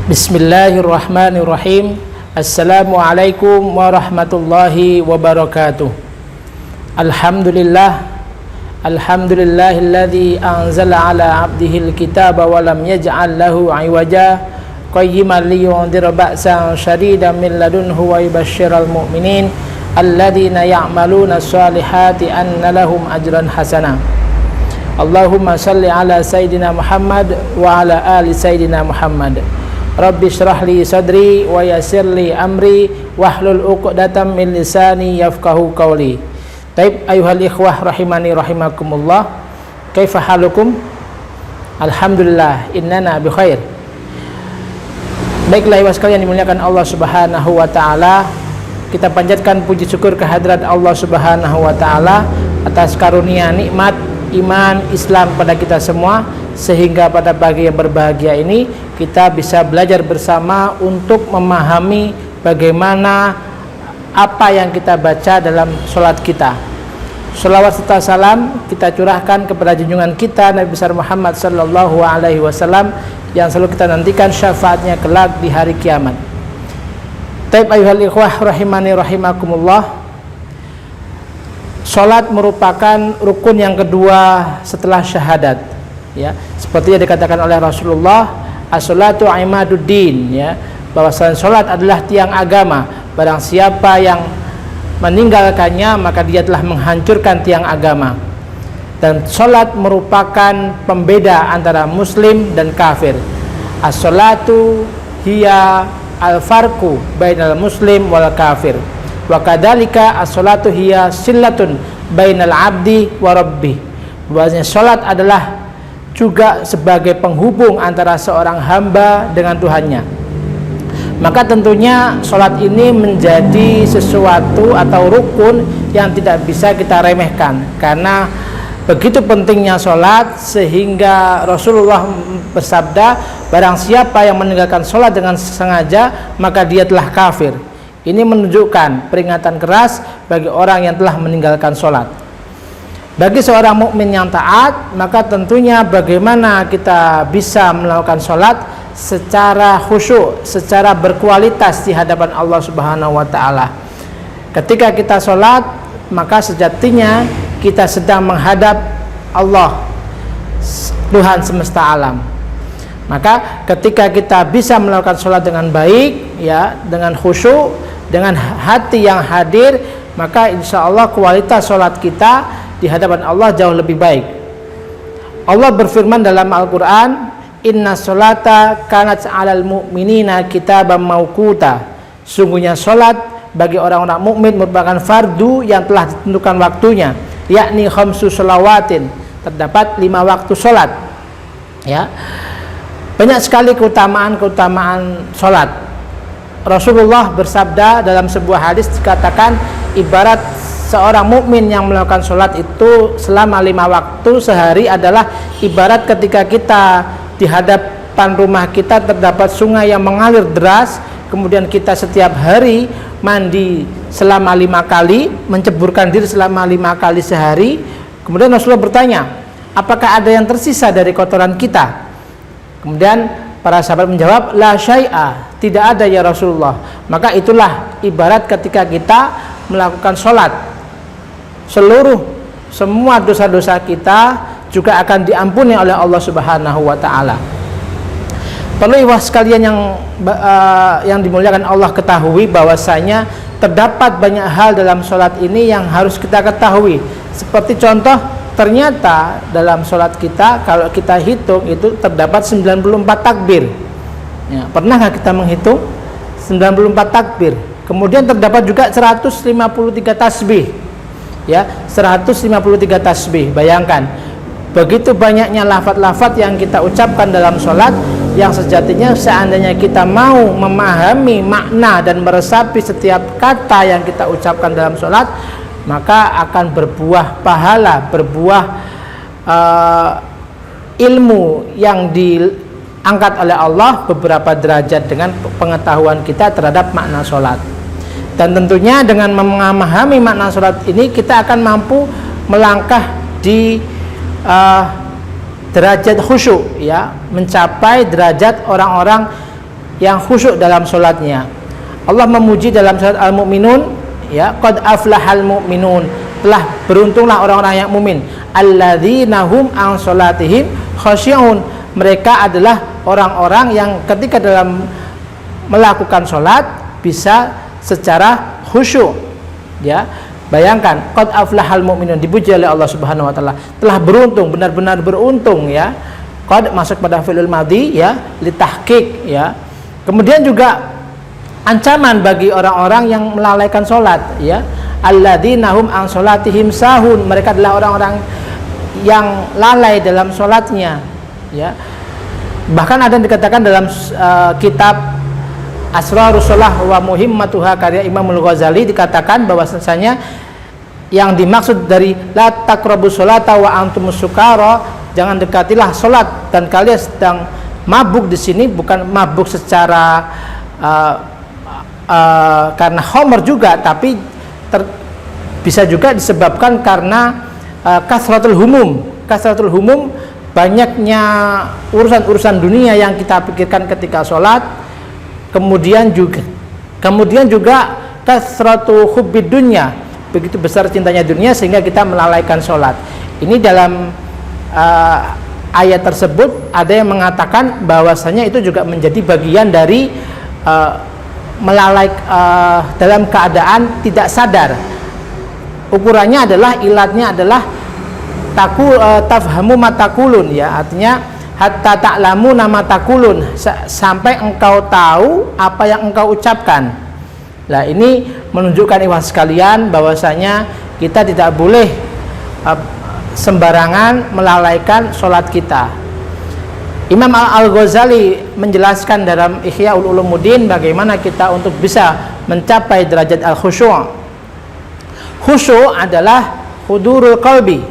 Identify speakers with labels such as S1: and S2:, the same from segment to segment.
S1: Bismillahirrahmanirrahim. Assalamualaikum warahmatullahi wabarakatuh. Alhamdulillahilladzi anzala ala abdihil kitaba wa lam yaj'al lahu 'iwaja qayyiman liyundhira ba'san syadidan min ladunhu wa yubashshiral mu'minin alladzina ya'maluna shalihati anna lahum ajran hasana. Allahumma shalli ala sayidina Muhammad wa ala ali sayidina Muhammad. Rabbi shrah li sadri wa yassir li amri wahlul 'uqdatam min lisani yafqahu qawli. Taib ayuhal ikhwah rahimani rahimakumullah. Kaifa halukum? Alhamdulillah innana bi khair. Baiklah ikhwah sekalian dimuliakan Allah Subhanahu wa taala, kita panjatkan puji syukur kehadirat Allah Subhanahu wa taala atas karunia nikmat iman Islam pada kita semua, sehingga pada pagi yang berbahagia ini kita bisa belajar bersama untuk memahami bagaimana apa yang kita baca dalam sholat kita. Sholawat serta salam kita curahkan kepada junjungan kita Nabi besar Muhammad sallallahu alaihi wasallam yang selalu kita nantikan syafaatnya kelak di hari kiamat. Taib ayuhal ikhwah rahimani rahimakumullah. Sholat merupakan rukun yang kedua setelah syahadat, ya, seperti yang dikatakan oleh Rasulullah, as-sholatu imaduddin, ya, bahwasanya sholat adalah tiang agama. Barang siapa yang meninggalkannya maka dia telah menghancurkan tiang agama. Dan sholat merupakan pembeda antara muslim dan kafir. As-sholatu hiya al-farqu bainal muslim wal kafir. Wa kadzalika as-sholatu hiya sillatun bainal abdi wa rabbih. Bahwasanya sholat adalah juga sebagai penghubung antara seorang hamba dengan Tuhannya. Maka tentunya sholat ini menjadi sesuatu atau rukun yang tidak bisa kita remehkan, karena begitu pentingnya sholat sehingga Rasulullah bersabda, barang siapa yang meninggalkan sholat dengan sengaja maka dia telah kafir. Ini menunjukkan peringatan keras bagi orang yang telah meninggalkan sholat. Bagi seorang mukmin yang taat, maka tentunya bagaimana kita bisa melakukan sholat secara khusyuk, secara berkualitas di hadapan Allah Subhanahu wa taala. Ketika kita sholat, maka sejatinya kita sedang menghadap Allah, Tuhan semesta alam. Maka ketika kita bisa melakukan sholat dengan baik, ya, dengan khusyuk, dengan hati yang hadir, maka insya Allah kualitas sholat kita di hadapan Allah jauh lebih baik. Allah berfirman dalam Al-Quran, inna sholata kanat 'alal mu'minina kitaban mauquta. Sungguhnya sholat bagi orang-orang mukmin merupakan fardu yang telah ditentukan waktunya, yakni khamsu sholawatin, terdapat 5 waktu sholat, ya. Banyak sekali keutamaan sholat. Rasulullah bersabda dalam sebuah hadis, dikatakan ibarat seorang mukmin yang melakukan sholat itu selama 5 waktu sehari adalah ibarat ketika kita di hadapan rumah kita terdapat sungai yang mengalir deras, kemudian kita setiap hari mandi selama 5 kali, menceburkan diri selama 5 kali sehari. Kemudian Rasulullah bertanya, apakah ada yang tersisa dari kotoran kita? Kemudian para sahabat menjawab, la syai'a, tidak ada ya Rasulullah. Maka itulah ibarat ketika kita melakukan sholat, semua dosa-dosa kita juga akan diampuni oleh Allah Subhanahu wa taala. Perlu ikhwah sekalian yang dimuliakan Allah ketahui bahwasanya terdapat banyak hal dalam sholat ini yang harus kita ketahui. Seperti contoh, ternyata dalam sholat kita kalau kita hitung itu terdapat 94 takbir, ya, pernah nggak kita menghitung 94 takbir? Kemudian terdapat juga 153 tasbih, ya, 153 tasbih. Bayangkan begitu banyaknya lafaz-lafaz yang kita ucapkan dalam sholat, yang sejatinya seandainya kita mau memahami makna dan meresapi setiap kata yang kita ucapkan dalam sholat, maka akan berbuah pahala, berbuah ilmu yang diangkat oleh Allah beberapa derajat dengan pengetahuan kita terhadap makna sholat. Dan tentunya dengan memahami makna sholat ini, kita akan mampu melangkah di derajat khusyuk, ya, mencapai derajat orang-orang yang khusyuk dalam sholatnya. Allah memuji dalam surat Al-Mu'minun, ya, qad aflahal mu'minun, telah beruntunglah orang-orang yang mukmin, alladzina hum an sholatihim khasyi'un, mereka adalah orang-orang yang ketika dalam melakukan sholat bisa secara khusyuk, ya. Bayangkan, qad aflahal mu'minun, dipuji oleh Allah Subhanahu wa taala, telah beruntung, benar-benar beruntung, ya. Qad masuk pada fi'il madhi, ya, litahqiq, ya. Kemudian juga ancaman bagi orang-orang yang melalaikan sholat, ya, alladzina hum an sholatihim sahun, mereka adalah orang-orang yang lalai dalam sholatnya, ya. Bahkan ada yang dikatakan dalam kitab Asrarus Shalah wa Muhimmatuha karya Imam Al-Ghazali, dikatakan bahwasanya yang dimaksud dari la taqrabus sholata wa antumus sukara, jangan dekatilah sholat dan kalian sedang mabuk, di sini bukan mabuk secara karena homer juga, tapi bisa juga disebabkan karena kasratul humum, banyaknya urusan-urusan dunia yang kita pikirkan ketika sholat. Kemudian juga kasratu hubbid dunya, begitu besar cintanya dunia sehingga kita melalaikan sholat. Ini dalam ayat tersebut ada yang mengatakan bahwasanya itu juga menjadi bagian dari dalam keadaan tidak sadar. Ukurannya adalah, ilatnya adalah tafhamu matakulun, ya, artinya hatta ta'lamu nama takulun, sampai engkau tahu apa yang engkau ucapkan. Nah, ini menunjukkan ikhwan sekalian bahwasanya kita tidak boleh sembarangan melalaikan sholat kita. Imam Al-Ghazali menjelaskan dalam Ihya Ulumuddin bagaimana kita untuk bisa mencapai derajat al-khusyuk. Khusyuk adalah hudurul qalbi,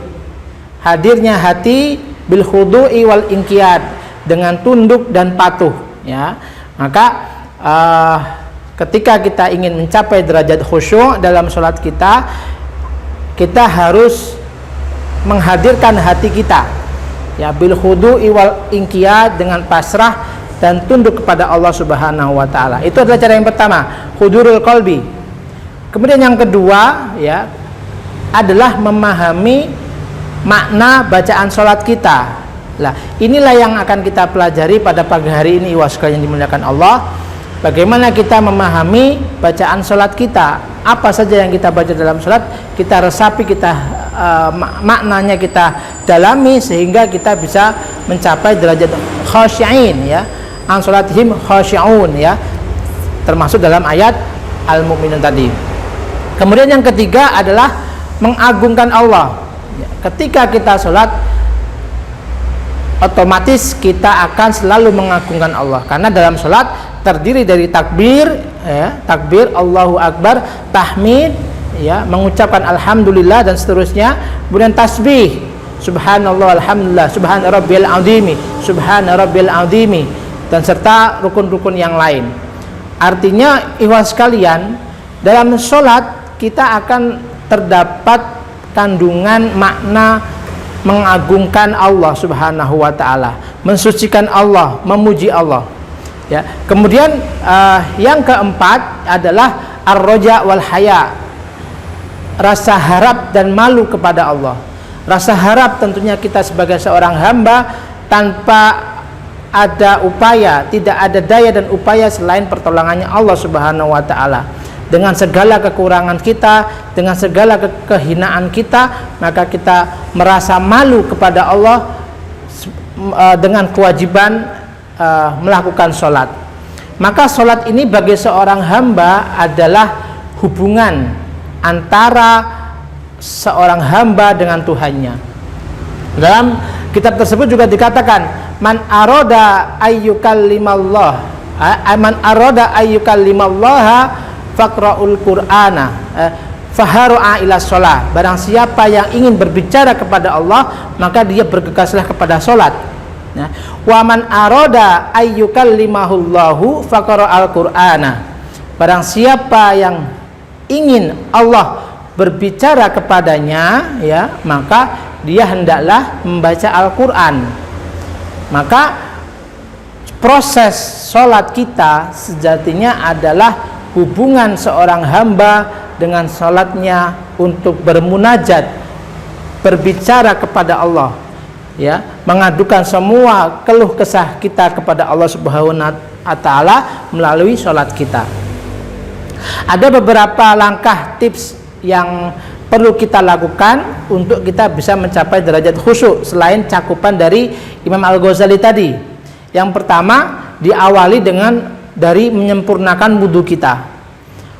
S1: hadirnya hati, bil khudu'i wal inqiyad, dengan tunduk dan patuh, ya. Maka ketika kita ingin mencapai derajat khusyuk dalam sholat kita, kita harus menghadirkan hati kita, ya, bil khudu'i wal inqiyad, dengan pasrah dan tunduk kepada Allah Subhanahu wa taala. Itu adalah cara yang pertama, hudurul qalbi. Kemudian yang kedua, ya, adalah memahami makna bacaan sholat kita. Lah, inilah yang akan kita pelajari pada pagi hari ini, sekalian dimuliakan Allah. Bagaimana kita memahami bacaan sholat kita, apa saja yang kita baca dalam sholat, kita resapi, kita maknanya kita dalami sehingga kita bisa mencapai derajat khasyi'in, ya, an sholatihim khasyi'un, ya, termasuk dalam ayat Al-Mu'minun tadi. Kemudian yang ketiga adalah mengagungkan Allah. Ketika kita sholat, otomatis kita akan selalu mengagungkan Allah, karena dalam sholat terdiri dari takbir, ya, takbir Allahu Akbar, tahmid, ya, mengucapkan alhamdulillah dan seterusnya, kemudian tasbih subhanallah alhamdulillah subhana rabbil azimi, dan serta rukun-rukun yang lain. Artinya ikhwan sekalian, dalam sholat kita akan terdapat kandungan makna mengagungkan Allah Subhanahu wa taala, mensucikan Allah, memuji Allah, ya. Kemudian yang keempat adalah ar-raja wal haya, rasa harap dan malu kepada Allah. Rasa harap tentunya kita sebagai seorang hamba tanpa ada upaya, tidak ada daya dan upaya selain pertolongannya Allah Subhanahu wa taala. Dengan segala kekurangan kita, dengan segala kehinaan kita, maka kita merasa malu kepada Allah dengan kewajiban melakukan sholat. Maka sholat ini bagi seorang hamba adalah hubungan antara seorang hamba dengan Tuhannya. Dalam kitab tersebut juga dikatakan, man aroda ayyukallimallah, man aroda ayyukallimallaha faqra'ul qur'ana faharu'a ila sholat. Barang siapa yang ingin berbicara kepada Allah, maka dia bergegaslah kepada sholat. Wa man aroda ayyukallimahullahu faqra'al qur'ana. Barang siapa yang ingin Allah berbicara kepadanya, ya, maka dia hendaklah membaca Al-Quran. Maka proses sholat kita sejatinya adalah hubungan seorang hamba dengan sholatnya untuk bermunajat, berbicara kepada Allah, ya, mengadukan semua keluh kesah kita kepada Allah Subhanahu wa Ta'ala melalui sholat kita. Ada beberapa langkah tips yang perlu kita lakukan untuk kita bisa mencapai derajat khusyuk selain cakupan dari Imam Al-Ghazali tadi. Yang pertama, diawali dari menyempurnakan wudhu kita.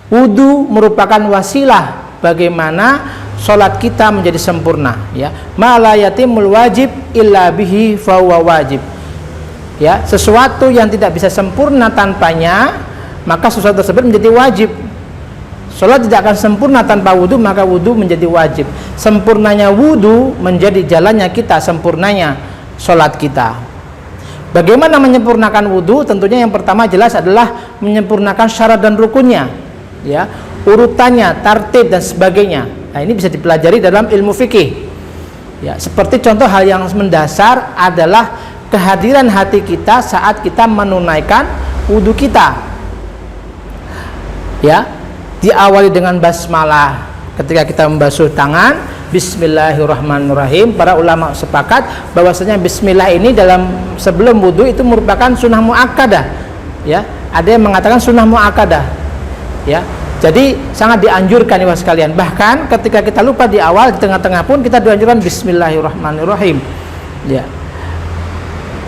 S1: Wudhu merupakan wasilah bagaimana sholat kita menjadi sempurna, ya. Ma la yatimul wajib illa bihi fahuwa wajib, ya. Sesuatu yang tidak bisa sempurna tanpanya, maka sesuatu tersebut menjadi wajib. Sholat tidak akan sempurna tanpa wudhu, maka wudhu menjadi wajib. Sempurnanya wudhu menjadi jalannya kita sempurnanya sholat kita. Bagaimana menyempurnakan wudhu? Tentunya yang pertama jelas adalah menyempurnakan syarat dan rukunnya, ya, urutannya, tartib dan sebagainya. Nah, ini bisa dipelajari dalam ilmu fikih, ya. Seperti contoh hal yang mendasar adalah kehadiran hati kita saat kita menunaikan wudhu kita, ya. Diawali dengan basmalah ketika kita membasuh tangan. Bismillahirrahmanirrahim. Para ulama sepakat bahwasanya bismillah ini dalam sebelum wudhu itu merupakan sunnah muakkadah, ya. Ada yang mengatakan sunnah muakkadah, ya. Jadi sangat dianjurkan ya sekalian. Bahkan ketika kita lupa di awal, di tengah-tengah pun kita dianjurkan bismillahirrahmanirrahim, ya.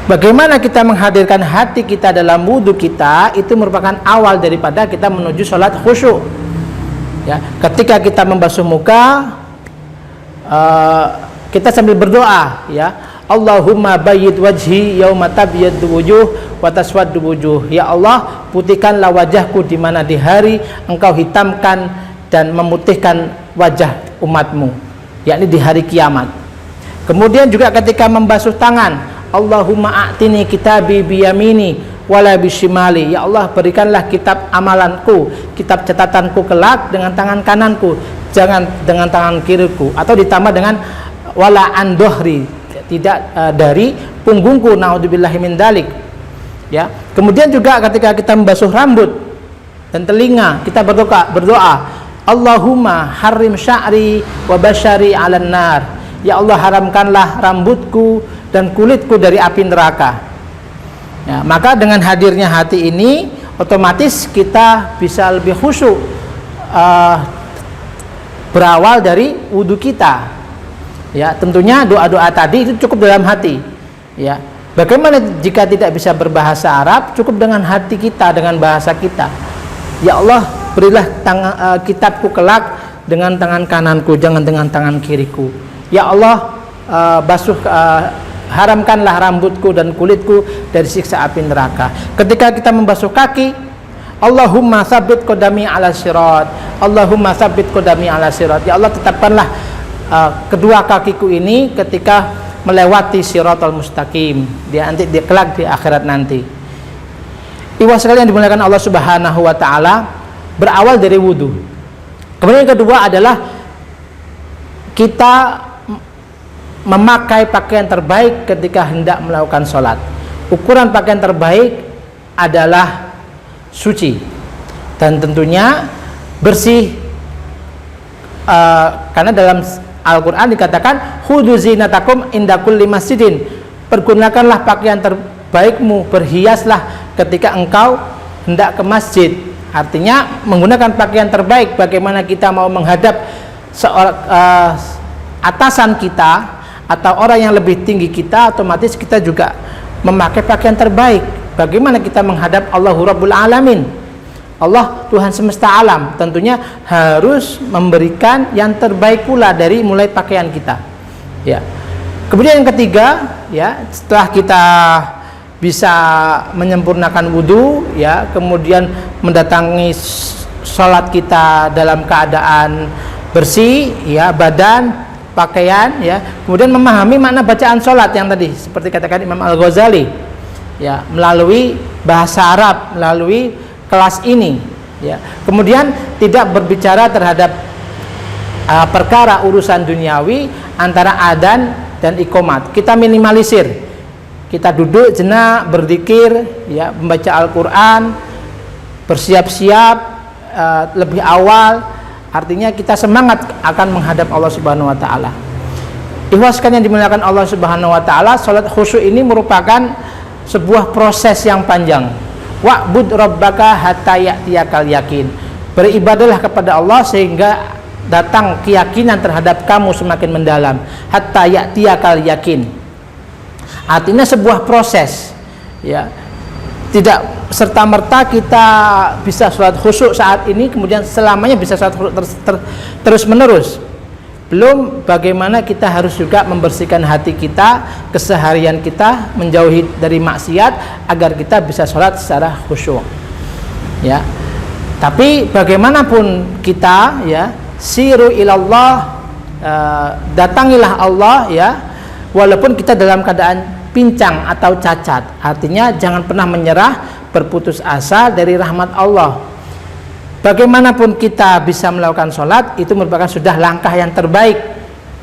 S1: Bagaimana kita menghadirkan hati kita dalam wudhu kita, itu merupakan awal daripada kita menuju sholat khusyuk, ya. Ketika kita membasuh muka, kita sambil berdoa, ya, Allahumma bayyid wajhi yauma tabyaddu wujuh wa taswaddu wujuh. Ya Allah, putihkanlah wajahku di mana di hari Engkau hitamkan dan memutihkan wajah umatmu, yakni di hari kiamat. Kemudian juga ketika membasuh tangan, Allahumma a'tini kitabi biyamini wala bishimali. Ya Allah, berikanlah kitab amalanku, kitab catatanku kelak dengan tangan kananku, jangan dengan tangan kiriku. Atau ditambah dengan wala an dohri, tidak dari punggungku, naudzubillahi min dalik, ya. Kemudian juga ketika kita membasuh rambut dan telinga, kita berdoa Allahumma harim sya'ri wa basyari 'alan nar. Ya Allah, haramkanlah rambutku dan kulitku dari api neraka, ya. Maka dengan hadirnya hati ini, otomatis kita bisa lebih khusyuk, berawal dari wudhu kita, ya. Tentunya doa-doa tadi itu cukup dalam hati, ya. Bagaimana jika tidak bisa berbahasa Arab? Cukup dengan hati kita, dengan bahasa kita. Ya Allah, berilah kitabku kelak dengan tangan kananku, jangan dengan tangan kiriku. Ya Allah, haramkanlah rambutku dan kulitku dari siksa api neraka. Ketika kita membasuh kaki, Allahumma tsabbit qadami 'ala sirat. Allahumma tsabbit qadami 'ala sirat. Ya Allah, tetapkanlah kedua kakiku ini ketika melewati siratal mustaqim, dia nanti kelak di akhirat nanti. Ibu sekalian dimuliakan Allah Subhanahu wa taala, berawal dari wudu. Kemudian yang kedua adalah kita memakai pakaian terbaik ketika hendak melakukan sholat. Ukuran pakaian terbaik adalah suci dan tentunya bersih, karena dalam Al-Quran dikatakan khudzu zinatakum inda kulli masjidin. Pergunakanlah pakaian terbaikmu, berhiaslah ketika engkau hendak ke masjid. Artinya menggunakan pakaian terbaik. Bagaimana kita mau menghadap seorang atasan kita atau orang yang lebih tinggi kita, otomatis kita juga memakai pakaian terbaik. Bagaimana kita menghadap Allahu Rabbul Alamin, Allah Tuhan semesta alam, tentunya harus memberikan yang terbaik pula dari mulai pakaian kita, ya. Kemudian yang ketiga, ya, setelah kita bisa menyempurnakan wudhu, ya, kemudian mendatangi sholat kita dalam keadaan bersih, ya, badan, pakaian, ya, kemudian memahami makna bacaan sholat yang tadi seperti katakan Imam Al-Ghazali, ya, melalui bahasa Arab, melalui kelas ini, ya. Kemudian tidak berbicara terhadap perkara urusan duniawi antara adzan dan iqomat. Kita minimalisir, kita duduk jenak berzikir, ya, membaca Al-Qur'an, bersiap-siap lebih awal, artinya kita semangat akan menghadap Allah Subhanahu wa taala. Ikhwas yang dimuliakan Allah Subhanahu wa taala, salat khusyuk ini merupakan sebuah proses yang panjang. Wa'bud rabbaka hatta ya'tiyakal yakin. Beribadahlah kepada Allah sehingga datang keyakinan terhadap kamu semakin mendalam. Hatta ya'tiyakal yakin. Artinya sebuah proses, ya. Tidak serta-merta kita bisa sholat khusyuk saat ini kemudian selamanya bisa sholat khusyuk terus-menerus. Belum bagaimana kita harus juga membersihkan hati kita, keseharian kita, menjauhi dari maksiat agar kita bisa sholat secara khusyuk, ya. Tapi bagaimanapun kita, ya, siru ilallah, datangilah Allah, ya, walaupun kita dalam keadaan pincang atau cacat. Artinya jangan pernah menyerah, berputus asa dari rahmat Allah. Bagaimanapun kita bisa melakukan sholat, itu merupakan sudah langkah yang terbaik,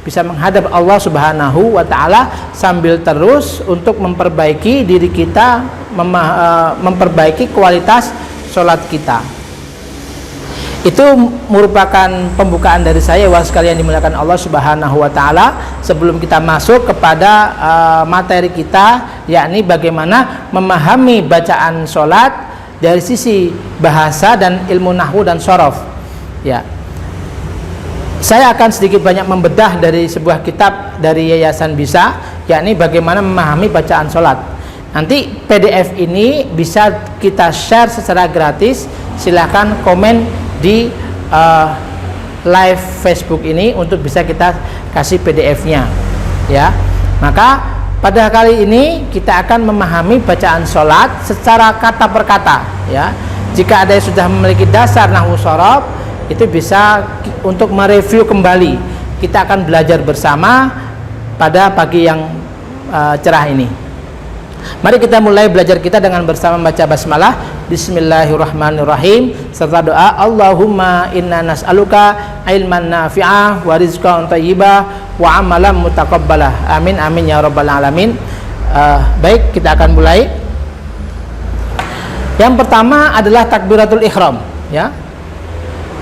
S1: bisa menghadap Allah Subhanahu wa ta'ala sambil terus untuk memperbaiki diri kita, memperbaiki kualitas sholat kita. Itu merupakan pembukaan dari saya, wahai sekalian dimuliakan Allah Subhanahu wa taala. Sebelum kita masuk kepada materi kita, yakni bagaimana memahami bacaan sholat dari sisi bahasa dan ilmu nahwu dan shorof, ya. Saya akan sedikit banyak membedah dari sebuah kitab dari Yayasan Bisa, yakni bagaimana memahami bacaan sholat. Nanti PDF ini bisa kita share secara gratis. Silahkan komen di live Facebook ini untuk bisa kita kasih PDF-nya, ya. Maka pada kali ini kita akan memahami bacaan sholat secara kata per kata, ya. Jika ada yang sudah memiliki dasar nahwu shorof, itu bisa untuk mereview kembali. Kita akan belajar bersama pada pagi yang cerah ini. Mari kita mulai belajar kita dengan bersama membaca basmalah. Bismillahirrahmanirrahim serta doa Allahumma inna nas'aluka ilman nafi'ah wa rizqan thayyibah wa amalan mutaqabbalah. Amin amin ya rabbal alamin. Baik, kita akan mulai. Yang pertama adalah takbiratul ihram, ya.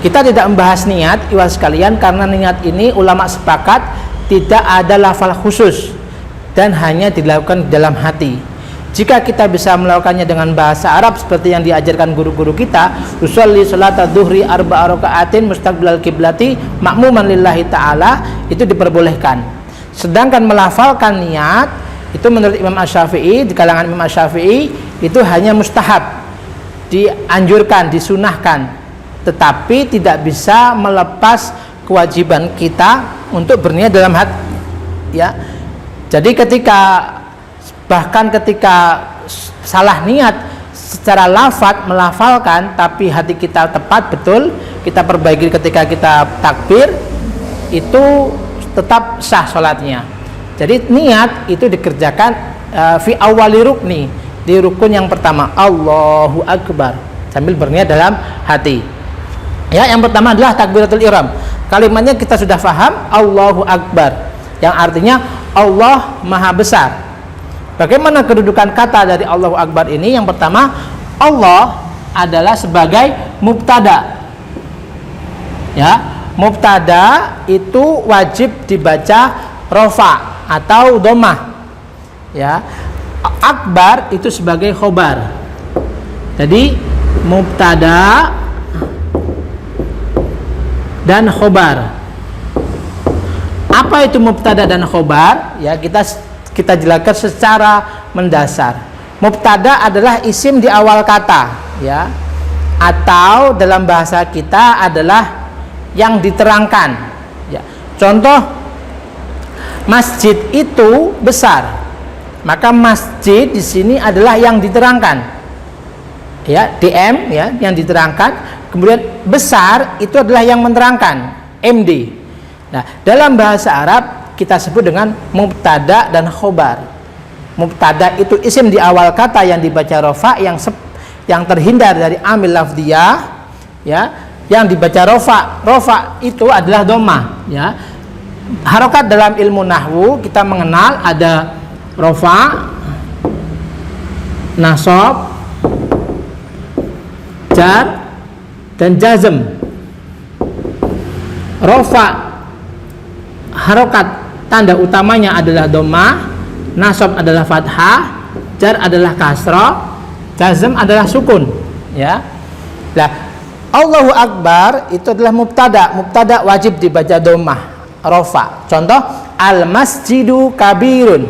S1: Kita tidak membahas niat, ikhwan sekalian, karena niat ini ulama sepakat tidak ada lafal khusus dan hanya dilakukan dalam hati. Jika kita bisa melakukannya dengan bahasa Arab seperti yang diajarkan guru-guru kita, usolli salata dhuhri arba'a raka'atin mustaqbilal kiblati ma'muman lillahi ta'ala, itu diperbolehkan. Sedangkan melafalkan niat itu menurut Imam Asy-Syafi'i, di kalangan Imam Asy-Syafi'i itu hanya mustahab, dianjurkan, disunahkan, tetapi tidak bisa melepas kewajiban kita untuk berniat dalam hati, ya. Jadi bahkan ketika salah niat secara lafaz melafalkan tapi hati kita tepat betul, kita perbaiki ketika kita takbir, itu tetap sah sholatnya. Jadi niat itu dikerjakan fi awwali rukni, di rukun yang pertama, Allahu Akbar, sambil berniat dalam hati. Ya, yang pertama adalah takbiratul ihram. Kalimatnya kita sudah paham, Allahu Akbar, yang artinya Allah Maha Besar. Bagaimana kedudukan kata dari Allahu Akbar ini? Yang pertama, Allah adalah sebagai mubtada, ya. Mubtada itu wajib dibaca rofa atau domah, ya. Akbar itu sebagai khobar. Jadi mubtada dan khobar. Apa itu mubtada dan khobar? Ya, kita jelaskan secara mendasar. Mubtada adalah isim di awal kata, ya, atau dalam bahasa kita adalah yang diterangkan, ya. Contoh, masjid itu besar, maka masjid di sini adalah yang diterangkan, ya, DM, ya, yang diterangkan. Kemudian besar itu adalah yang menerangkan, MD. Nah, dalam bahasa Arab kita sebut dengan mubtada dan khobar. Mubtada itu isim di awal kata yang dibaca rofa, yang terhindar dari amil lafdiyah, ya. Yang dibaca rofa itu adalah domah, ya. Harokat dalam ilmu nahwu kita mengenal ada rofa, nasab, jar, dan jazm. Rafa, harokat tanda utamanya adalah dhammah, nasab adalah fathah, jar adalah kasrah, jazm adalah sukun. Ya. Nah, Allahu Akbar itu adalah mubtada wajib dibaca dhammah, rafa. Contoh, al masjidu kabirun,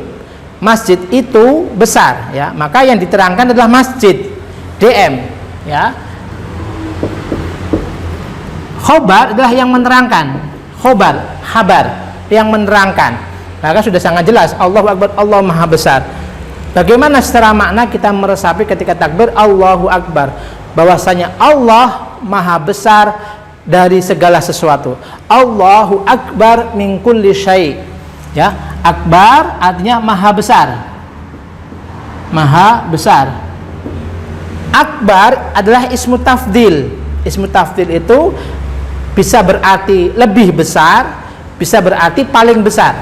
S1: masjid itu besar, ya. Maka yang diterangkan adalah masjid, DM, ya. Khobar adalah yang menerangkan, khobar, habar, yang menerangkan. Maka sudah sangat jelas, Allahu Akbar, Allah Maha Besar. Bagaimana secara makna kita meresapi ketika takbir Allahu Akbar, bahwasanya Allah Maha Besar dari segala sesuatu. Allahu Akbar min kulli syai'. Ya, akbar artinya maha besar. Maha besar. Akbar adalah ismu tafdil. Ismu tafdil itu bisa berarti lebih besar, bisa berarti paling besar.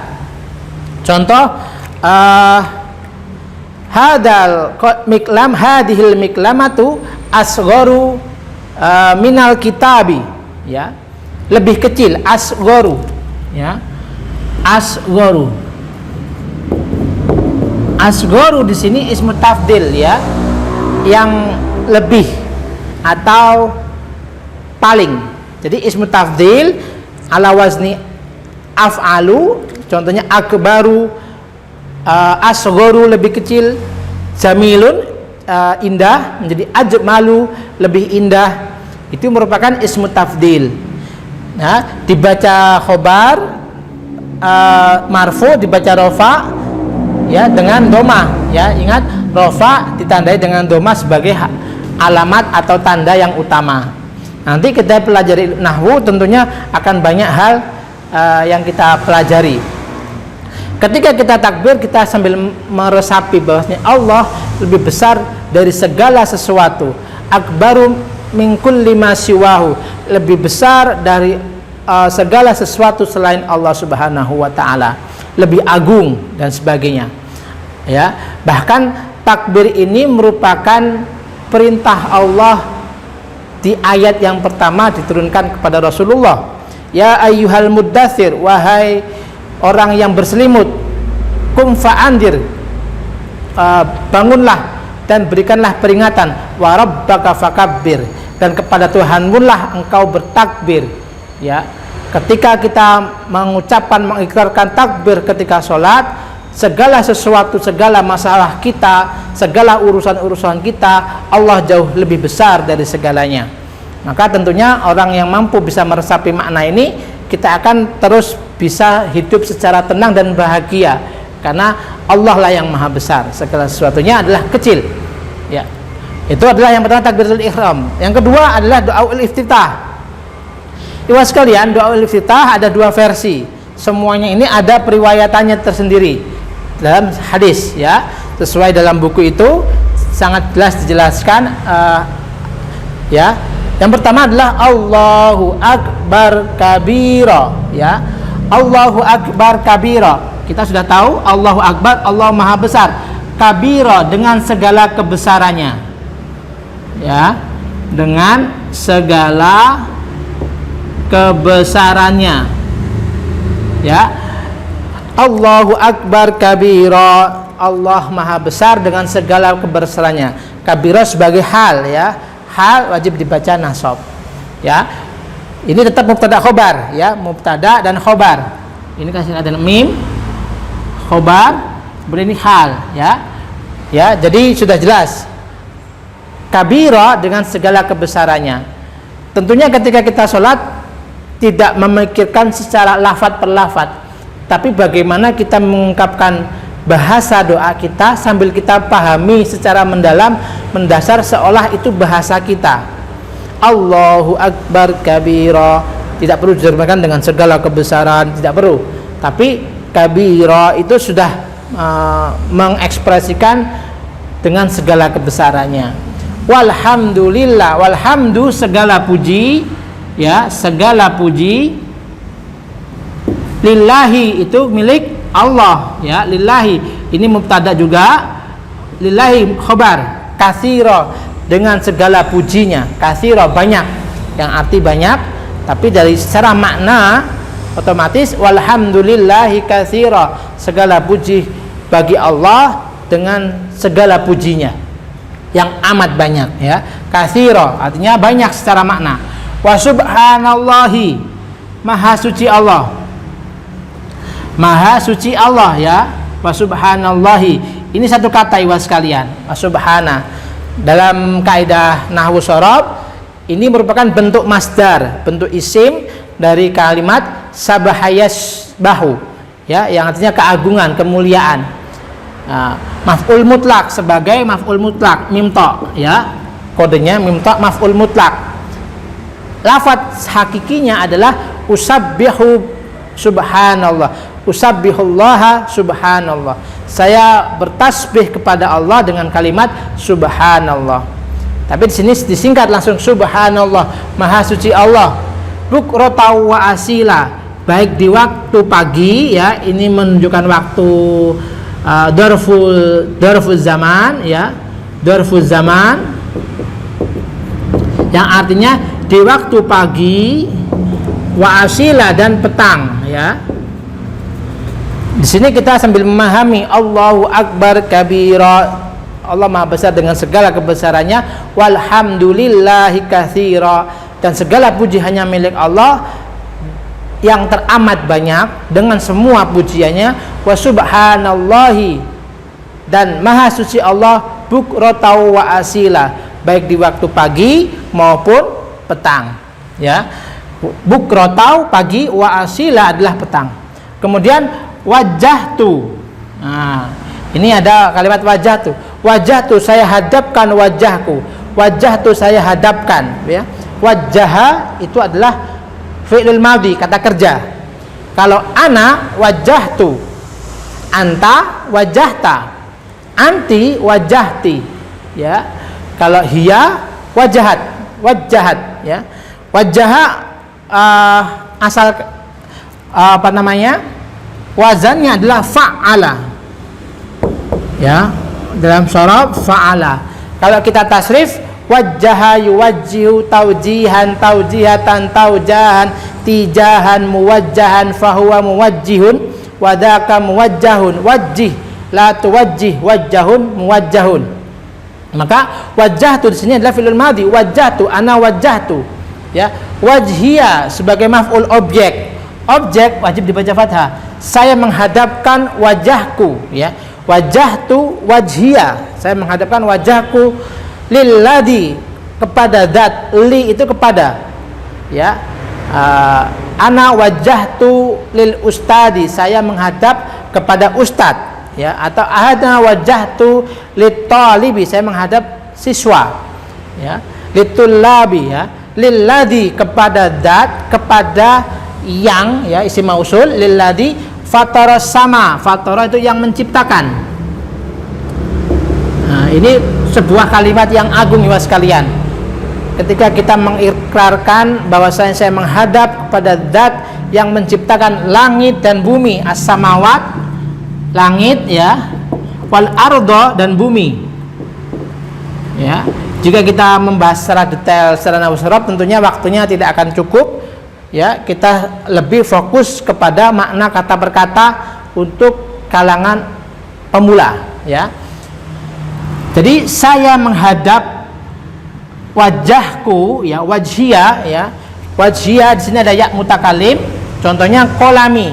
S1: Contoh, hadal miklam, hadhil miklamatu asgharu minal kitabi, ya, lebih kecil, asgharu, ya, asgharu. Asgharu di sini ismu tafdil, ya, yang lebih atau paling. Jadi ismu tafdil ala wazni af'alu, contohnya akbaru, asgharu lebih kecil, jamilun indah, menjadi ajmalu lebih indah. Itu merupakan ismu tafdil. Nah, dibaca khobar, marfu dibaca rofa, ya, dengan doma, ya. Ingat, rofa ditandai dengan doma sebagai alamat atau tanda yang utama. Nanti kita pelajari nahwu, tentunya akan banyak hal yang kita pelajari. Ketika kita takbir, kita sambil meresapi bahwasanya Allah lebih besar dari segala sesuatu. Akbaru min kulli ma siwahu, lebih besar dari segala sesuatu selain Allah Subhanahu wa taala, lebih agung dan sebagainya. Ya, bahkan takbir ini merupakan perintah Allah di ayat yang pertama diturunkan kepada Rasulullah. Ya ayyuhal muddatsir, wahai orang yang berselimut, kum fa'andir, bangunlah dan berikanlah peringatan, wa rabbaka fakabbir, dan kepada Tuhanmu lah engkau bertakbir. Ya, ketika kita mengucapkan, mengikrarkan takbir ketika sholat, segala sesuatu, segala masalah kita, segala urusan-urusan kita, Allah jauh lebih besar dari segalanya. Maka tentunya orang yang mampu bisa meresapi makna ini, kita akan terus bisa hidup secara tenang dan bahagia, karena Allah lah yang maha besar, segala sesuatunya adalah kecil. Ya, itu adalah yang pertama, takbiratul ihram. Yang kedua adalah doaul iftitah. Ibu sekalian, doaul iftitah ada dua versi. Semuanya ini ada periwayatannya tersendiri dalam hadis, ya, sesuai dalam buku itu sangat jelas dijelaskan. Ya, yang pertama adalah Allahu Akbar kabira, ya, Allahu Akbar kabira. Kita sudah tahu Allahu Akbar, Allah Maha Besar, kabira dengan segala kebesarannya, ya, dengan segala kebesarannya, ya. Allahu Akbar kabira, Allah Maha Besar dengan segala kebesarannya. Kabira sebagai hal, ya, hal wajib dibaca nasab, ya. Ini tetap mubtada khobar, ya, mubtada dan khobar. Ini kasih ada mim, khobar, kemudian ini hal, ya. Ya, jadi sudah jelas. Kabira dengan segala kebesarannya. Tentunya ketika kita sholat tidak memikirkan secara lafadz per lafadz, tapi bagaimana kita mengungkapkan bahasa doa kita sambil kita pahami secara mendalam, mendasar, seolah itu bahasa kita. Allahu Akbar kabira, tidak perlu diterjemahkan dengan segala kebesaran, tidak perlu. Tapi kabira itu sudah mengekspresikan dengan segala kebesarannya. Walhamdulillah, walhamdu segala puji, ya, segala puji, lillahi itu milik Allah, ya, lillahi ini mubtada juga, lillahi khobar katsira, dengan segala pujinya, katsira banyak, yang arti banyak, tapi dari secara makna otomatis walhamdulillahi katsira, segala puji bagi Allah dengan segala pujinya yang amat banyak, ya. Katsira artinya banyak secara makna. Wa subhanallahi, maha suci Allah, maha suci Allah, ya. Wa subhanallahi, ini satu kata iwas sekalian, wa subhana. Dalam kaidah nahwu shorof ini merupakan bentuk masdar, bentuk isim dari kalimat sabahayasbahu, ya, yang artinya keagungan, kemuliaan. Nah, maf'ul mutlak sebagai maf'ul mutlak, mimta, ya, kodenya mimta maf'ul mutlak. Lafaz hakikinya adalah usabbihu subhanallah, usabbihullaha subhanallah, saya bertasbih kepada Allah dengan kalimat subhanallah. Tapi di sini disingkat langsung subhanallah, maha suci Allah, bukratan wa asila, baik di waktu pagi, ya, ini menunjukkan waktu dorful zaman, ya, dorful zaman, yang artinya di waktu pagi, wa asila, dan petang, ya. Di sini kita sambil memahami Allahu akbar kabira, Allah maha besar dengan segala kebesarannya, walhamdulillahi katsira, dan segala puji hanya milik Allah yang teramat banyak dengan semua pujiannya, wa subhanallahi, dan maha suci Allah bukratan wa asila, baik di waktu pagi maupun petang, ya. Bukratan pagi, wa asila adalah petang. Kemudian wajahtu, nah, ini ada kalimat wajahtu. Wajahtu, saya hadapkan wajahku, wajahtu, saya hadapkan, ya. Wajaha itu adalah fi'il madhi, kata kerja. Kalau ana wajahtu, anta wajahta, anti wajahti, ya. Kalau hiya wajahat, wajahat, ya. Wajaha asal apa namanya, wazannya adalah fa'ala, ya, dalam shorof fa'ala. Kalau kita tasrif, wajjaha yuwajjihu taujihan taujihatan taujahan tijahan muwajjahan fahuwa muwajjihun wadaka muwajjahun wajjih la tuwajjih wajjahun muwajjahun. Maka wajjahtu di sini adalah fi'il madhi, wajjahtu, ana wajjahtu, ya. Wajhiya sebagai maf'ul objek, objek wajib dibaca fathah, saya menghadapkan wajahku, ya. Wajahtu wajhiya, saya menghadapkan wajahku, lilladzi, kepada zat, li itu kepada, ya. Ana wajahtu lil ustadi, saya menghadap kepada ustad, ya. Atau ana wajahtu lit talibi, saya menghadap siswa, ya. Litullabi, ya. Lilladzi, kepada zat, kepada yang, ya, isim mausul, lilladzi fatara sama, fatara itu yang menciptakan. Nah, ini sebuah kalimat yang agung, ya sekalian. Ketika kita mengikrarkan bahwasanya saya menghadap kepada zat yang menciptakan langit dan bumi, as-samawat, langit, ya, wal ardo, dan bumi, ya. Jika kita membahas secara detail secara nahwu shorof, tentunya waktunya tidak akan cukup, ya. Kita lebih fokus kepada makna kata per kata untuk kalangan pemula, ya. Jadi saya menghadap wajahku, ya, wajhiya, ya. Wajhiya di sini ada ya mutakalim, contohnya kolami,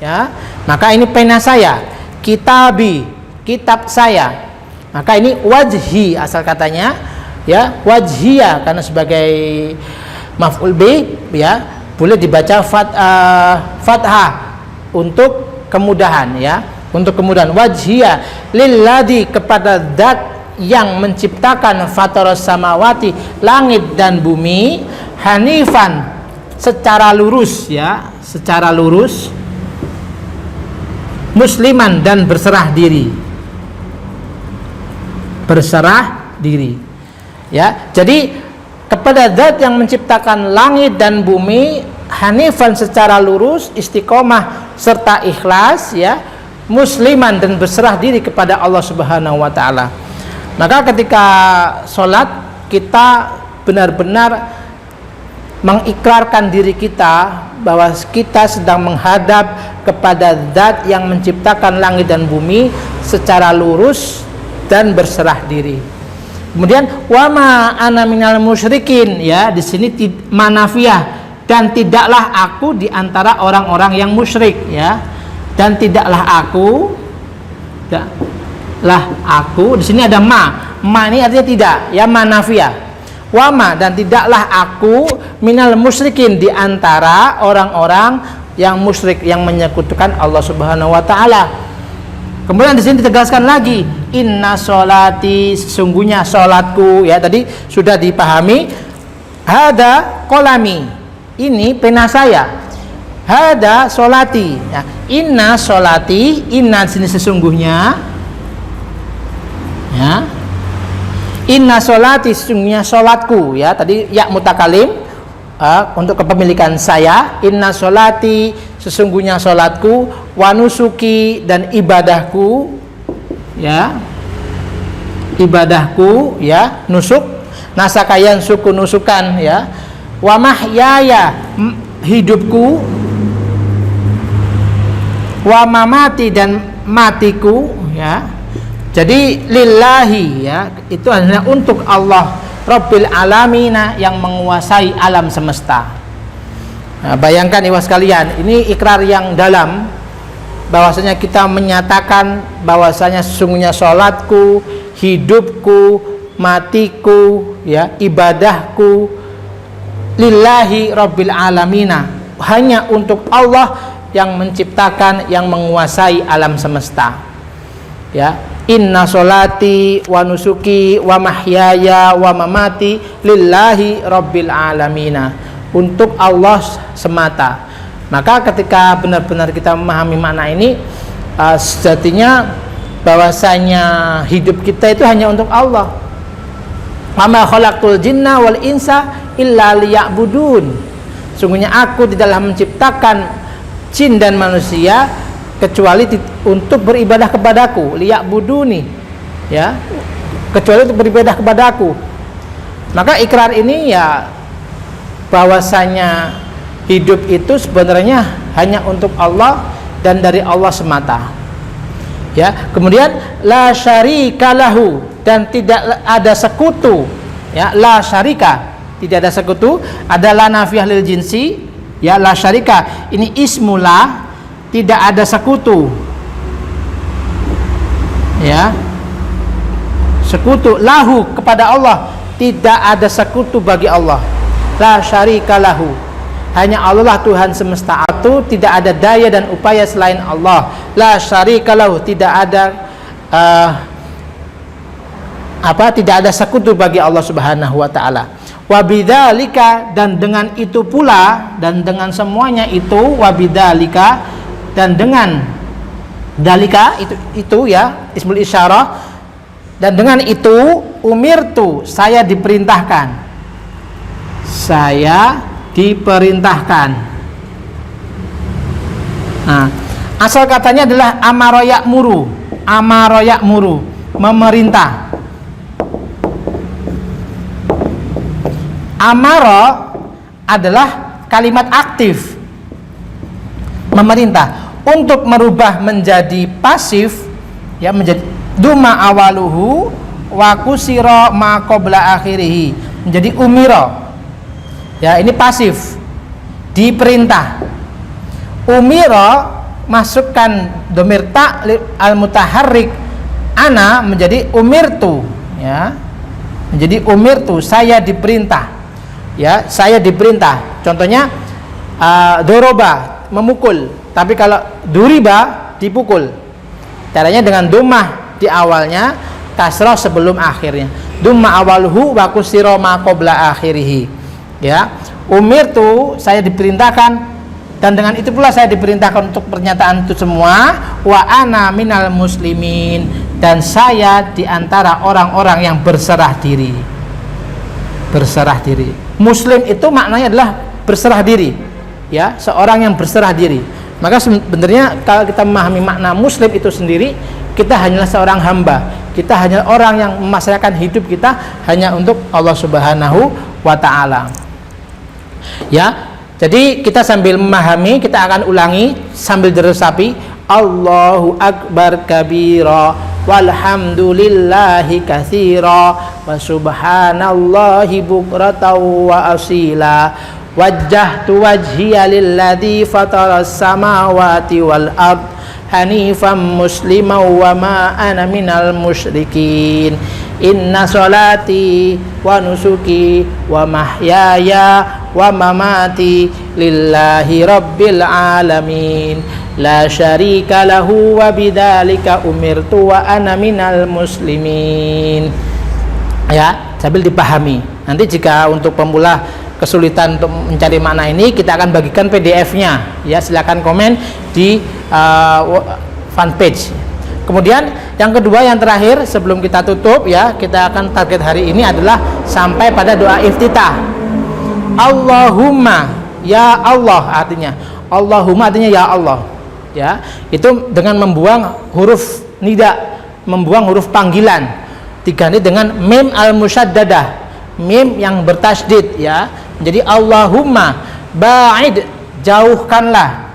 S1: ya. Maka ini pena saya, kitabi, kitab saya. Maka ini wajhi asal katanya, ya, wajhiya, karena sebagai maf'ul bi, ya, boleh dibaca fathah untuk kemudahan, ya, untuk kemudahan. Wajhiya lilladzi, kepada zat yang menciptakan fataras samawati, langit dan bumi, hanifan, secara lurus, ya, secara lurus, musliman, dan berserah diri, berserah diri, ya. Jadi kepada zat yang menciptakan langit dan bumi, hanifan, secara lurus, istiqomah serta ikhlas, ya, musliman dan berserah diri kepada Allah Subhanahu wa taala. Maka ketika sholat kita benar-benar mengikrarkan diri kita bahwa kita sedang menghadap kepada Zat yang menciptakan langit dan bumi secara lurus dan berserah diri. Kemudian wama ana minal musyrikin, ya, di sini manafiyah, dan tidaklah aku di antara orang-orang yang musyrik, ya. Dan tidaklah aku di sini ada ma ini artinya tidak, ya, manafiyah. Wama, dan tidaklah aku minal musyrikin, di antara orang-orang yang musyrik, yang menyekutukan Allah Subhanahu wa taala. Kemudian di sini ditegaskan lagi, inna sholati, sesungguhnya sholatku, ya, tadi sudah dipahami. Hada kolami, ini pena saya. Hada sholati, ya. Inna sholati, inna di sini sesungguhnya, ya. Inna sholati, sesungguhnya sholatku, ya, tadi ya mutakalim untuk kepemilikan saya. Inna sholati, sesungguhnya sholatku, wa nusuki, dan ibadahku, ya, ibadahku, ya, nusuk, nasakayan suku nusukan, ya, wa mahyaya, hidupku, wa mamati, dan matiku, ya. Jadi lillahi, ya, itu hanya untuk Allah Rabbil Alamina, yang menguasai alam semesta. Nah, bayangkan ikhwas sekalian, ini ikrar yang dalam, bahwasanya kita menyatakan bahwasanya sesungguhnya sholatku, hidupku, matiku, ya, ibadahku lillahi Rabbil Alamina, hanya untuk Allah yang menciptakan, yang menguasai alam semesta, ya. Inna sholati wa nusuki wa mahyaya wa mamati lillahi Rabbil Alamina, untuk Allah semata. Maka ketika benar-benar kita memahami makna ini, sejatinya bahwasanya hidup kita itu hanya untuk Allah. Wa ma khalaqtul jinna wal insa illa liya'budun, sungguhnya aku tidaklah menciptakan jin dan manusia kecuali untuk beribadah kepadaku, liya'buduni, ya, kecuali untuk beribadah kepadaku. Maka ikrar ini, ya, bahwasanya hidup itu sebenarnya hanya untuk Allah dan dari Allah semata, ya. Kemudian la syarika lahu, dan tidak ada sekutu, ya, la syarika, tidak ada sekutu. Ada la nafiyah lil jinsi, ya, la syarika ini ismula, tidak ada sekutu, ya, sekutu, lahu, kepada Allah, tidak ada sekutu bagi Allah, la syarika lahu, hanya Allah lah Tuhan semesta itu, tidak ada daya dan upaya selain Allah, la syarika lahu, tidak ada tidak ada sekutu bagi Allah Subhanahu wa taala. Wa bidzalika, dan dengan itu pula, dan dengan semuanya itu, wa bidzalika, dan dengan dalika itu, ya, ismul isyarah, dan dengan itu umirtu, saya diperintahkan, saya diperintahkan. Nah, asal katanya adalah amara ya'muru, memerintah. Amara adalah kalimat aktif, memerintah. Untuk merubah menjadi pasif, ya, menjadi duma awaluhu wa kusira ma qabla akhirih, menjadi umira, ya, ini pasif, diperintah. Umira masukkan dhamir ta al mutaharrik ana, menjadi umirtu, ya, menjadi umirtu, saya diperintah, ya, saya diperintah. Contohnya doroba, memukul. Tapi kalau duriba, dipukul. Caranya dengan dhammah di awalnya, kasrah sebelum akhirnya. Dhamma awalhu wa kusira ma qabla akhirih, ya. Umirtu, saya diperintahkan, dan dengan itu pula saya diperintahkan untuk pernyataan itu semua. Wa ana minal muslimin, dan saya di antara orang-orang yang berserah diri. Berserah diri. Muslim itu maknanya adalah berserah diri, ya, seorang yang berserah diri. Maka sebenarnya kalau kita memahami makna muslim itu sendiri, kita hanyalah seorang hamba, kita hanya orang yang memasrahkan hidup kita hanya untuk Allah Subhanahu wa ta'ala. Ya, jadi kita sambil memahami, kita akan ulangi sambil diresapi, Allahu Akbar kabira walhamdulillahi katsira wa subhanallahi bukratan wa asila. Wajjahtu wajhiya lilladzi fataras samawati wal ard hanifan musliman wa ma ana minal musyrikin. Inna sholati wa nusuki wa mahyaya wa mamati lillahi rabbil alamin la syarika lahu wa bidzalika umirtu wa ana minal muslimin. Ya, sambil dipahami. Nanti jika untuk pemula kesulitan untuk mencari makna ini, kita akan bagikan PDF-nya. Ya, silakan komen di fanpage. Kemudian yang kedua, yang terakhir sebelum kita tutup, ya, kita akan target hari ini adalah sampai pada doa iftitah. Allahumma, ya Allah artinya. Allahumma artinya ya Allah. Ya, itu dengan membuang huruf nida, membuang huruf panggilan, diganti dengan mim al-musyaddadah, mim yang bertasydid, ya. Jadi Allahumma ba'id, jauhkanlah.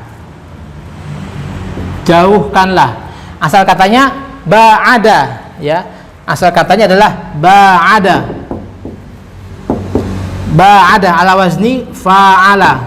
S1: Jauhkanlah. Asal katanya ba'ada, ya. Asal katanya adalah ba'ada. Ba'ada ala wazni fa'ala.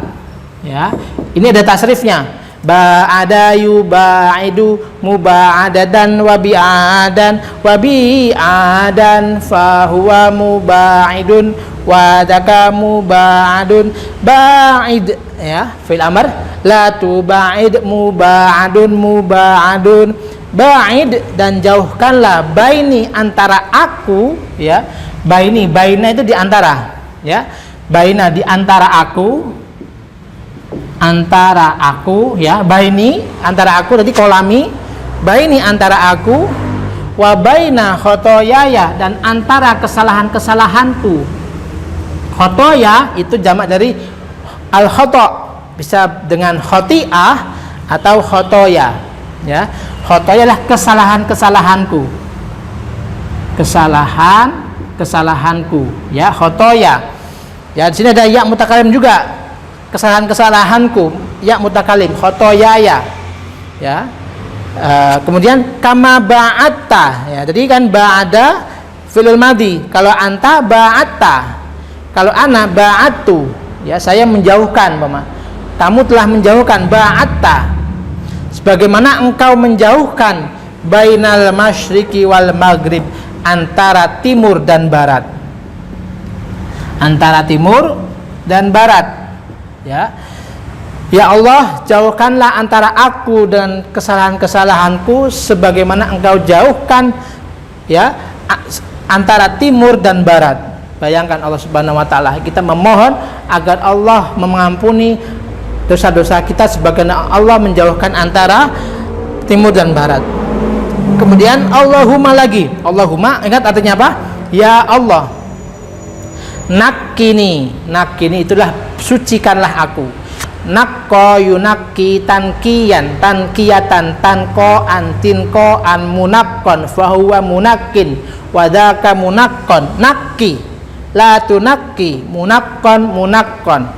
S1: Ya. Ini ada tasrifnya. Ba'ada yuba'idu muba'adadan wa bi'adan wa bi'adan fahuwa muba'idun wa daka muba'adun ba'id, ya, fil amr la tuba'id muba'adun muba'adun ba'id, dan jauhkanlah baini antara aku, ya. Baina itu di antara, ya. Baina di antara aku, ya. Baini antara aku, tadi kolami, baini antara aku, wa baina khotoyaya, dan antara kesalahan-kesalahanku. Khotoya itu jamak dari al-khoto, bisa dengan khoti'ah atau khotoya, ya. Khotoya adalah kesalahanku, kesalahanku, ya, khotoya. Ya, di sini ada ya mutakalim juga, kesalahanku, ya mutakalim, khotoyaya, ya. Kemudian kama ba'atta, ya. Jadi kan ba'ada fi'il madhi, kalau anta ba'atta, kalau ana ba'attu, ya, saya menjauhkan, Mama. Kamu telah menjauhkan, ba'atta, sebagaimana engkau menjauhkan bainal masyriqi wal maghrib, antara timur dan barat. Antara timur dan barat, ya. Ya Allah, jauhkanlah antara aku dan kesalahan-kesalahanku sebagaimana engkau jauhkan, ya, antara timur dan barat. Bayangkan Allah Subhanahu wa ta'ala, kita memohon agar Allah mengampuni dosa-dosa kita sebagaimana Allah menjauhkan antara timur dan barat. Kemudian Allahumma lagi. Allahumma, ingat artinya apa? Ya Allah. Nakini itulah sucikanlah aku. Nakko yunaki tankiyan, tankiyatan, tankoan, tinkoan, munakkon, fahuwa munakin, wadaka munakkon, nakki, la tunakki, munakkon, munakkon.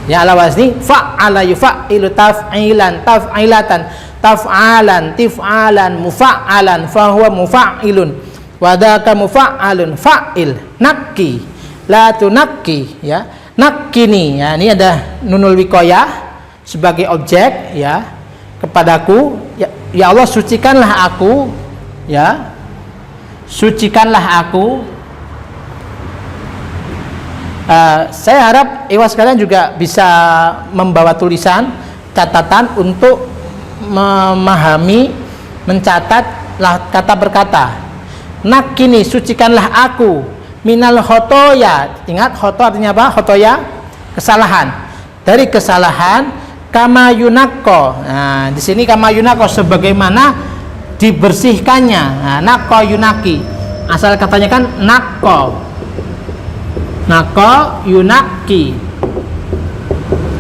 S1: Ya, ala wazni fa'ala yufa'ilu taf'ilan, taf'ilatan, taf'alan, tif'alan, mufa'alan, fahuwa mufa'ilun, wadaka mufa'alun, fa'il, nakki, la tunakki, ya. Nakini, ya, ini ada nunul wikoyah sebagai objek, ya, kepadaku, ya, ya Allah, sucikanlah aku, ya, sucikanlah aku. Saya harap ikhwas sekalian juga bisa membawa tulisan catatan untuk memahami, mencatat kata per kata. Nakini, sucikanlah aku, minal khotoya. Ingat, khoto artinya apa? Khotoya, kesalahan. Dari kesalahan, kama yunakko. Nah, di sini kama yunakko, sebagaimana dibersihkannya. Nah, nakko yunaki, asal katanya kan nakko, nakko yunaki.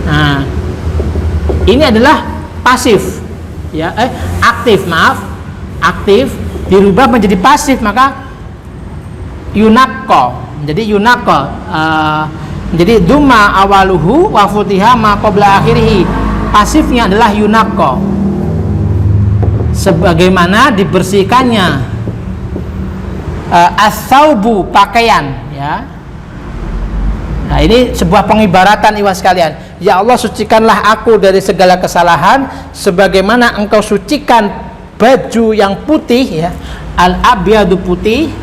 S1: Nah, ini adalah pasif, ya, aktif, maaf, aktif dirubah menjadi pasif, maka yunakko, jadi yunakko, jadi duma awaluhu wa futiha ma qabla akhirih, pasifnya adalah yunakko, sebagaimana dibersihkannya as-saubu, pakaian, ya. Nah, ini sebuah pengibaratan ikhwas sekalian. Ya Allah, sucikanlah aku dari segala kesalahan sebagaimana engkau sucikan baju yang putih, ya, al-abyadu, putih,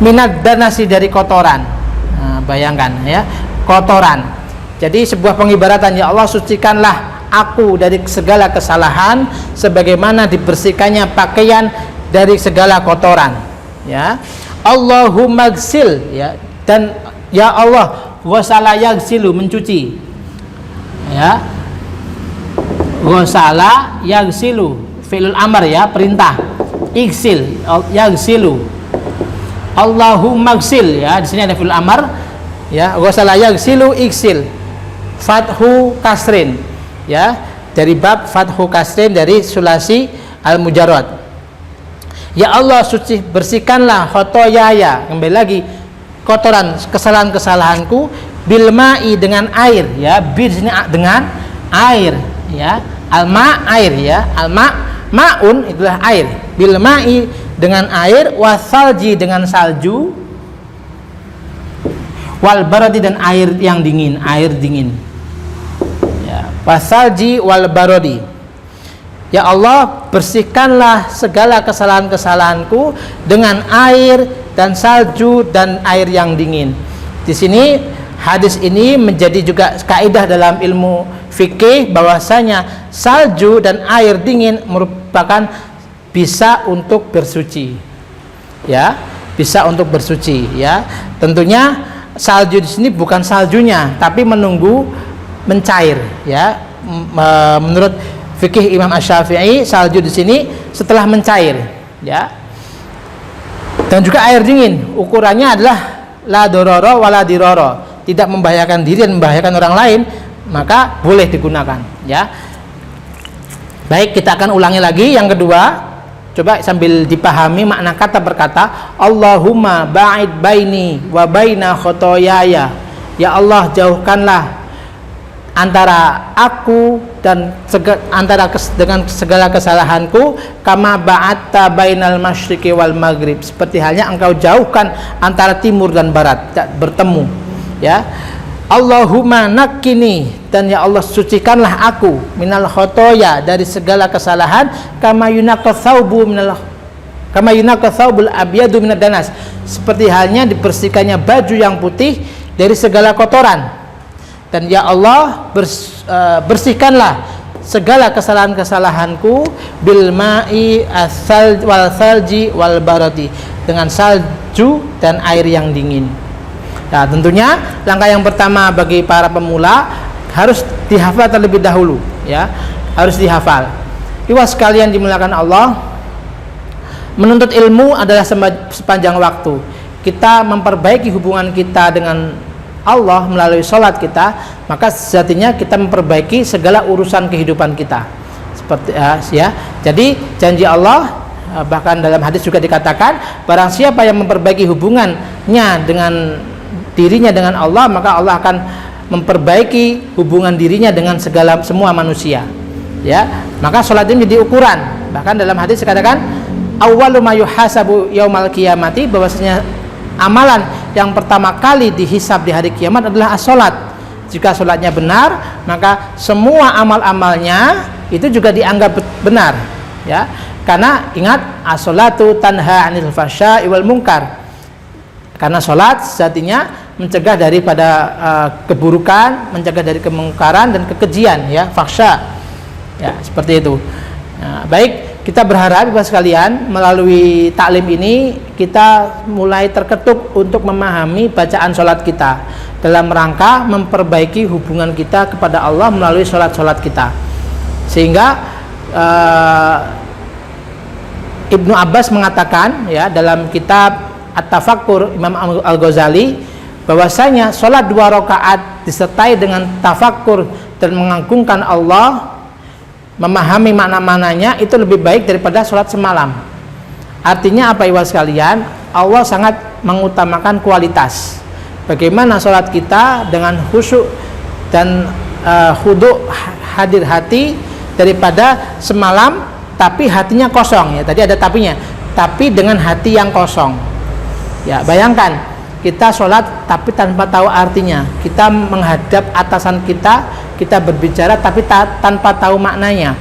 S1: minad danasi, dari kotoran. Nah, bayangkan, ya, kotoran. Jadi sebuah pengibaratan, ya Allah, sucikanlah aku dari segala kesalahan sebagaimana dibersihkannya pakaian dari segala kotoran, ya. Allahumma gsil, ya, dan ya Allah, ghasala yaghsilu, mencuci, ya. Ghasala yaghsilu, fi'lul amr, ya, perintah. Igsil, yaghsilu. Allahumma gsil, ya, di sini ada fi'lul amr, ya. Ghasala yaghsilu, igsil, fathu kasrin, ya, dari bab fathu kasrin dari sulasi al-mujarrad. Ya Allah, suci, bersihkanlah khotoyaya, kembali lagi, kotoran, kesalahan-kesalahanku, bilma'i, dengan air, ya, bir sini dengan air, ya, alma, air, ya, alma, maun itulah air, bilma'i dengan air, wasalji dengan salju, wal baradi dan air yang dingin, air dingin, ya, wasalji wal baradi. Ya Allah, bersihkanlah segala kesalahan-kesalahanku dengan air dan salju dan air yang dingin. Di sini hadis ini menjadi juga kaidah dalam ilmu fikih bahwasanya salju dan air dingin merupakan bisa untuk bersuci. Ya, bisa untuk bersuci, ya. Tentunya salju di sini bukan saljunya, tapi menunggu mencair, ya. Menurut fikih Imam Asy-Syafi'i, salju di sini setelah mencair, ya. Dan juga air dingin, ukurannya adalah la dororo wala diroro, tidak membahayakan diri dan membahayakan orang lain, maka boleh digunakan, ya. Baik, kita akan ulangi lagi yang kedua. Coba sambil dipahami makna kata berkata, Allahumma ba'id baini wa baina khotoyaya. Ya Allah, jauhkanlah antara aku dan dengan segala kesalahanku, kama ba'atta bainal masyriqi wal maghrib, seperti halnya engkau jauhkan antara timur dan barat, bertemu, ya. Allahumma nakkini, dan ya Allah, sucikanlah aku, minal khotoya, dari segala kesalahan, kama yunaqqa thawbul abyadu minad danas, seperti halnya dibersihkannya baju yang putih dari segala kotoran. Dan ya Allah, bersihkanlah segala kesalahan-kesalahanku bil ma'i asal wal salji wal baradi, dengan salju dan air yang dingin. Nah, tentunya langkah yang pertama bagi para pemula harus dihafal terlebih dahulu, ya, harus dihafal. Ikhwas sekalian dimuliakan Allah, menuntut ilmu adalah sepanjang waktu. Kita memperbaiki hubungan kita dengan Allah melalui sholat kita, maka sejatinya kita memperbaiki segala urusan kehidupan kita. Seperti, ya. Jadi janji Allah, bahkan dalam hadis juga dikatakan, barang siapa yang memperbaiki hubungannya dengan dirinya dengan Allah, maka Allah akan memperbaiki hubungan dirinya dengan semua manusia, ya. Maka sholat ini menjadi ukuran. Bahkan dalam hadis dikatakan, awwalu ma yuhasabu yaumal qiyamati, bahwasanya amalan yang pertama kali dihisab di hari kiamat adalah as-sholat. Jika sholatnya benar, maka semua amal-amalnya itu juga dianggap benar, ya. Karena ingat, as-sholatu tanha 'anil fahsya'i wal munkar. Karena sholat sejatinya mencegah daripada keburukan, mencegah dari kemungkaran dan kekejian, ya, fahsya, ya, seperti itu. Nah, baik, kita berharap Bapak sekalian melalui taklim ini kita mulai terketuk untuk memahami bacaan sholat kita dalam rangka memperbaiki hubungan kita kepada Allah melalui sholat-sholat kita, sehingga Ibnu Abbas mengatakan, ya, dalam kitab At-Tafakkur Imam Al-Ghazali, bahwasanya sholat 2 rakaat disertai dengan tafakkur dan mengagungkan Allah memahami makna-maknanya itu lebih baik daripada sholat semalam. Artinya apa ibu sekalian? Allah sangat mengutamakan kualitas. Bagaimana sholat kita dengan khusyuk dan khudu' hadir hati daripada semalam tapi hatinya kosong, ya tadi ada tapinya, tapi dengan hati yang kosong. Ya bayangkan kita sholat tapi tanpa tahu artinya, kita menghadap atasan kita berbicara tapi tanpa tahu maknanya,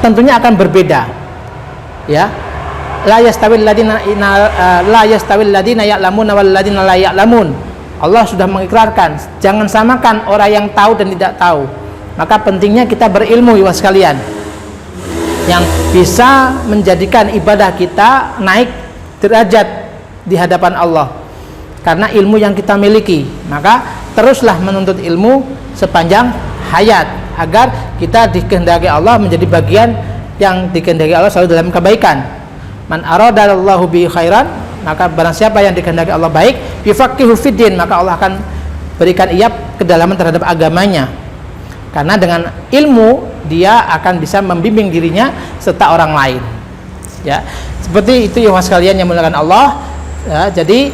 S1: tentunya akan berbeda. Ya, la yastawil ladina ya'lamun wal ladina la ya'lamun. Allah sudah mengikrarkan, jangan samakan orang yang tahu dan tidak tahu. Maka pentingnya kita berilmu ya sekalian, yang bisa menjadikan ibadah kita naik derajat di hadapan Allah karena ilmu yang kita miliki. Maka teruslah menuntut ilmu sepanjang hayat agar kita dikehendaki Allah menjadi bagian yang dikehendaki Allah selalu dalam kebaikan. Man aradallahu bi khairan, maka barang siapa yang dikehendaki Allah baik, yufaqihu fiddin, maka Allah akan berikan ia kedalaman terhadap agamanya. Karena dengan ilmu dia akan bisa membimbing dirinya serta orang lain. Ya, seperti itu ya sekalian yang dimuliakan Allah. Ya, jadi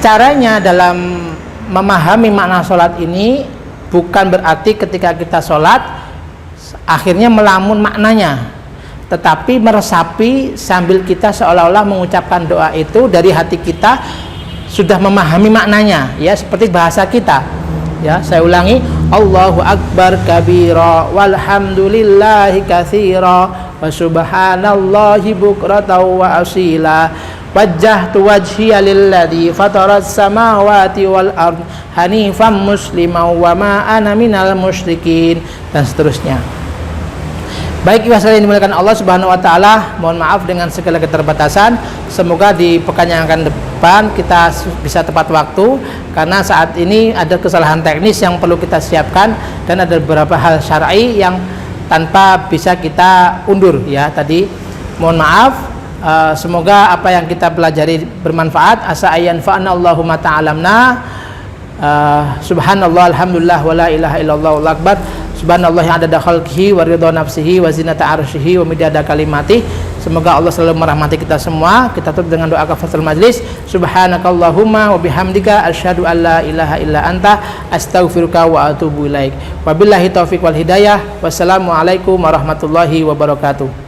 S1: caranya dalam memahami makna sholat ini bukan berarti ketika kita sholat akhirnya melamun maknanya, tetapi meresapi sambil kita seolah-olah mengucapkan doa itu dari hati kita sudah memahami maknanya, ya seperti bahasa kita. Ya, saya ulangi, Allahu Akbar kabira walhamdulillahi katsira wa subhanallahi bukratan wa asila. Wajjahtu wajhiya lilladzi fataras samawati wal ard hanifan musliman wa ma ana minal musyrikin, dan seterusnya. Baik ibu sekalian dimuliakan Allah Subhanahu wa taala, mohon maaf dengan segala keterbatasan. Semoga di pekan yang akan depan kita bisa tepat waktu, karena saat ini ada kesalahan teknis yang perlu kita siapkan dan ada beberapa hal syar'i yang tanpa bisa kita undur ya tadi. Mohon maaf. Semoga apa yang kita pelajari bermanfaat. Asa ayyan fa'ana Allahumma ta'alamna. Subhanallah alhamdulillah wa la ilaha illallah wal akbar. Subhanallah yang adada khalqihi wa ridha nafsihi wa zinata arsyihi wa midada kalimati. Semoga Allah selalu merahmati kita semua. Kita tutup dengan doa kafaratul majlis. Subhanakallahumma wa bihamdika asyhadu an la ilaha illa anta astaghfiruka wa atubu ilaik. Wabillahi taufiq wal hidayah. Wassalamualaikum warahmatullahi wabarakatuh.